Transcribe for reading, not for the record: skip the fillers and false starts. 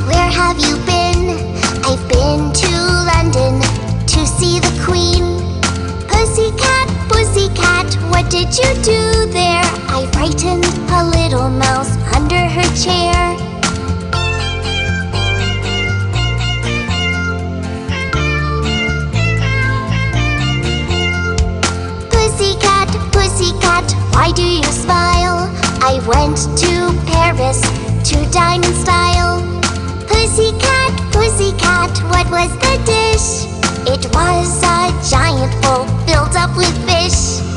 where have you been? I've been to London to see the Queen. Pussycat, what did you do there? I frightened a little mouse under her chair. Pussycat, why do you smile? I went to Paris to dine in style. Pussycat, what was the dish? It was a giant bowl filled up with fish.